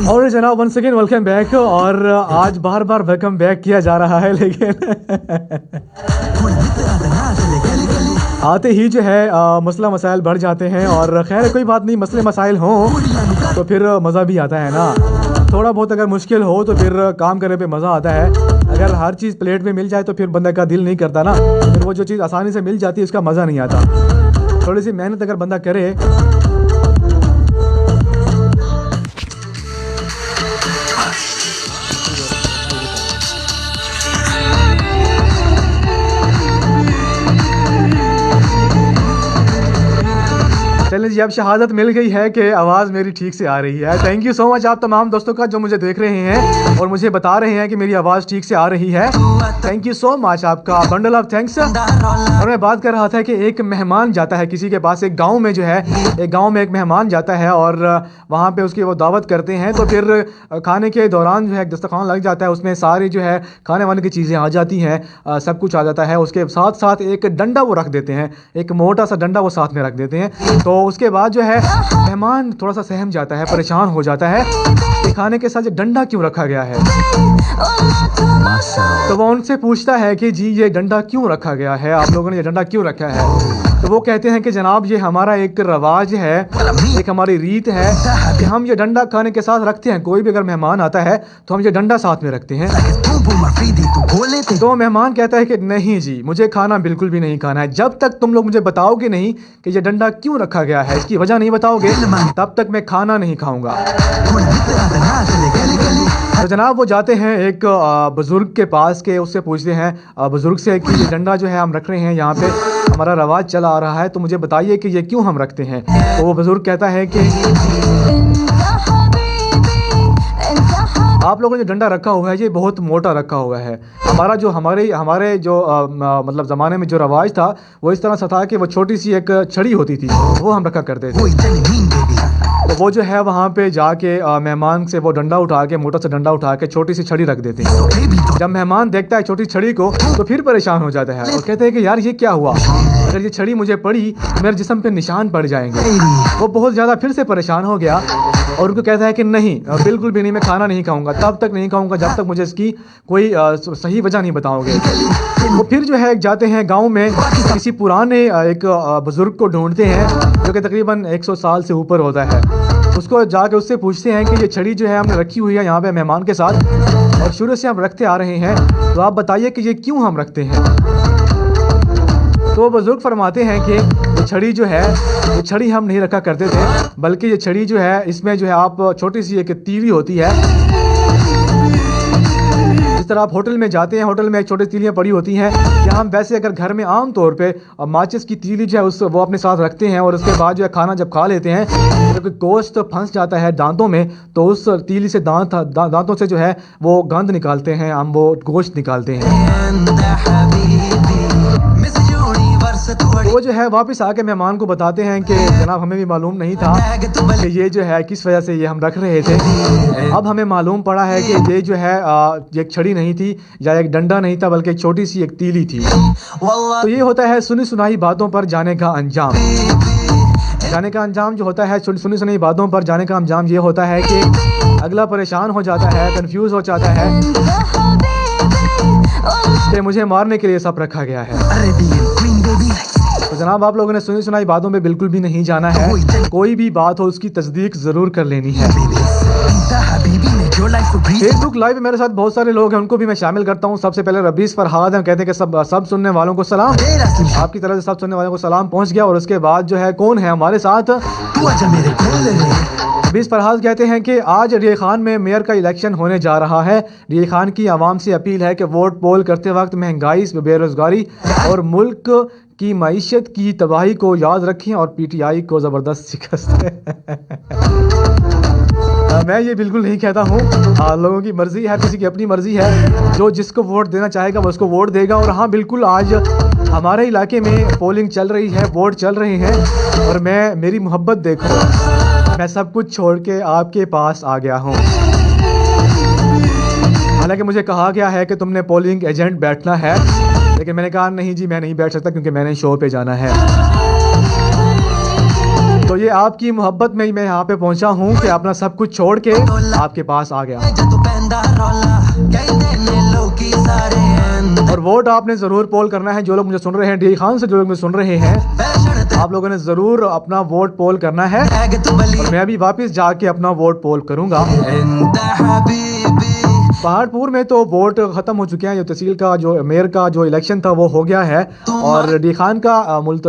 और जनाब one second welcome back. और आज बार बार वेलकम बैक किया जा रहा है, लेकिन आते ही जो है मसला मसाइल बढ़ जाते हैं। और खैर कोई बात नहीं, मसले मसाइल हों तो फिर मज़ा भी आता है ना। थोड़ा बहुत अगर मुश्किल हो तो फिर काम करने पे मज़ा आता है। अगर हर चीज़ प्लेट में मिल जाए तो फिर बंदा का दिल नहीं करता ना, फिर वो जो चीज़ आसानी से मिल जाती है उसका मज़ा नहीं आता। थोड़ी सी मेहनत अगर बंदा करे। चलिए जी, अब शहादत मिल गई है कि आवाज़ मेरी ठीक से आ रही है। थैंक यू सो मच आप तमाम दोस्तों का जो मुझे देख रहे हैं और मुझे बता रहे हैं कि मेरी आवाज़ ठीक से आ रही है। थैंक यू सो मच आपका बंडल ऑफ थैंक्स। और मैं बात कर रहा था कि एक मेहमान जाता है किसी के पास, एक गांव में जो है, एक गांव में एक मेहमान जाता है और वहाँ पे उसकी वो दावत करते हैं। तो फिर खाने के दौरान जो है दस्तरखान लग जाता है, उसमें सारी जो है खाने वाने की चीज़ें आ जाती हैं, सब कुछ आ जाता है। उसके साथ साथ एक डंडा वो रख देते हैं, एक मोटा सा डंडा वो साथ में रख देते हैं। तो उसके बाद जो है मेहमान थोड़ा सा सहम जाता है, परेशान हो जाता है कि खाने के साथ ये डंडा क्यों रखा गया है। तो वो उनसे पूछता है कि जी ये डंडा क्यों रखा गया है, आप लोगों ने ये डंडा क्यों रखा है। तो वो कहते हैं कि जनाब ये हमारा एक रवाज है, एक हमारी रीत है कि हम ये डंडा खाने के साथ रखते हैं। कोई भी अगर मेहमान आता है तो हम ये डंडा साथ में रखते हैं। तो मेहमान कहता है कि नहीं जी, मुझे खाना बिल्कुल भी नहीं खाना है। जब तक तुम लोग मुझे बताओगे नहीं कि ये डंडा क्यों रखा गया है, इसकी वजह नहीं बताओगे, तब तक मैं खाना नहीं खाऊंगा। तो जनाब वो जाते हैं एक बुज़ुर्ग के पास के, उससे पूछते हैं बुज़ुर्ग से कि ये डंडा जो है हम रख रहे हैं, यहाँ पे हमारा रवाज चला आ रहा है, तो मुझे बताइए कि ये क्यों हम रखते हैं। तो वो बुज़ुर्ग कहता है कि आप लोगों ने जो डंडा रखा हुआ है ये बहुत मोटा रखा हुआ है। हमारे जो मतलब ज़माने में जो रवाज था वो इस तरह से था कि वो छोटी सी एक छड़ी होती थी, वो हम रखा करते थे। तो वो जो है वहाँ पे जाके मेहमान से वो डंडा उठा के, मोटा सा डंडा उठा के छोटी सी छड़ी रख देते हैं। जब मेहमान देखता है छोटी छड़ी को तो फिर परेशान हो जाता है और कहते हैं कि यार ये क्या हुआ, अगर ये छड़ी मुझे पड़ी तो मेरे जिस्म पे निशान पड़ जाएंगे। वो बहुत ज़्यादा फिर से परेशान हो गया और उनको कहता है कि नहीं, बिल्कुल भी नहीं, मैं खाना नहीं खाऊंगा, तब तक नहीं खाऊंगा जब तक मुझे इसकी कोई सही वजह नहीं बताओगे। वो फिर जो है जाते हैं गांव में, किसी पुराने एक बुज़ुर्ग को ढूंढते हैं जो कि तकरीबन 100 साल से ऊपर होता है। उसको जाके उससे पूछते हैं कि ये छड़ी जो है हमने रखी हुई है यहाँ पे मेहमान के साथ और शुरू से हम रखते आ रहे हैं, तो आप बताइए कि ये क्यों हम रखते हैं। तो वो बुज़ुर्ग फरमाते हैं कि ये छड़ी जो है, ये छड़ी हम नहीं रखा करते थे, बल्कि ये छड़ी जो है इसमें जो है आप छोटी सी एक तीली होती है। जिस तरह आप होटल में जाते हैं, होटल में छोटी तीलियाँ पड़ी होती हैं, या हम वैसे अगर घर में आम तौर पे माचिस की तीली जो है वो अपने साथ रखते हैं। और उसके बाद जो है खाना जब खा लेते हैं, क्योंकि गोश्त फंस जाता है दांतों में, तो उस तीली से दांतों से जो है वो गंद निकालते हैं, हम वो गोश्त निकालते हैं। वो जो है वापस आके मेहमान को बताते हैं कि जनाब हमें भी मालूम नहीं था कि ये जो है किस वजह से ये हम रख रहे थे। अब हमें मालूम पड़ा है कि ये जो है एक छड़ी नहीं थी या एक डंडा नहीं था, बल्कि एक छोटी सी एक तीली थी। तो ये होता है सुनी सुनाई बातों पर जाने का अंजाम। जाने का अंजाम जो होता है, सुनी सुनाई बातों पर जाने का अंजाम ये होता है कि अगला परेशान हो जाता है, कंफ्यूज हो जाता है कि मुझे मारने के लिए सब रखा गया है। तो जनाब आप लोगों ने सुनी सुनाई बातों में बिल्कुल भी नहीं जाना है। कोई भी बात हो उसकी तस्दीक ज़रूर कर लेनी है। फेसबुक लाइव में मेरे साथ बहुत सारे लोग हैं, उनको भी मैं शामिल करता हूँ। सबसे पहले रबीस फरहाद हैं, कहते हैं कि सब सुनने वालों को सलाम। आपकी तरफ से सब सुनने वालों को सलाम पहुँच गया। और उसके बाद जो है कौन है हमारे साथ, रबीस फरहाद कहते हैं कि आज रिया खान में मेयर का इलेक्शन होने जा रहा है। रिया खान की आवाम से अपील है कि वोट पोल करते वक्त महंगाई, बेरोजगारी और मुल्क की मईशत की तबाही को याद रखें और पीटीआई को ज़बरदस्त शिकस्त मैं ये बिल्कुल नहीं कहता हूँ, लोगों की मर्ज़ी है, किसी की अपनी मर्ज़ी है, जो जिसको वोट देना चाहेगा वो उसको वोट देगा। और हाँ बिल्कुल, आज हमारे इलाके में पोलिंग चल रही है, वोट चल रहे हैं, और मेरी मोहब्बत देखो, मैं सब कुछ छोड़ के आपके पास आ गया हूँ। हालांकि मुझे कहा गया है कि तुमने पोलिंग एजेंट बैठना है, लेकिन मैंने कहा नहीं जी मैं नहीं बैठ सकता क्योंकि मैंने शो पे जाना है। تو یہ آپ کی محبت میں ہی میں یہاں پہ پہنچا ہوں کہ اپنا سب کچھ چھوڑ کے آپ کے پاس آ گیا. اور ووٹ آپ نے ضرور پول کرنا ہے. جو لوگ مجھے سن رہے ہیں, ڈی خان سے جو لوگ مجھے سن رہے ہیں, آپ لوگوں نے ضرور اپنا ووٹ پول کرنا ہے. اور میں بھی واپس جا کے اپنا ووٹ پول کروں گا. پہاڑ پور میں تو ووٹ ختم ہو چکے ہیں. جو تحصیل کا, جو میئر کا جو الیکشن تھا وہ ہو گیا ہے, اور ڈی خان کا ملتوی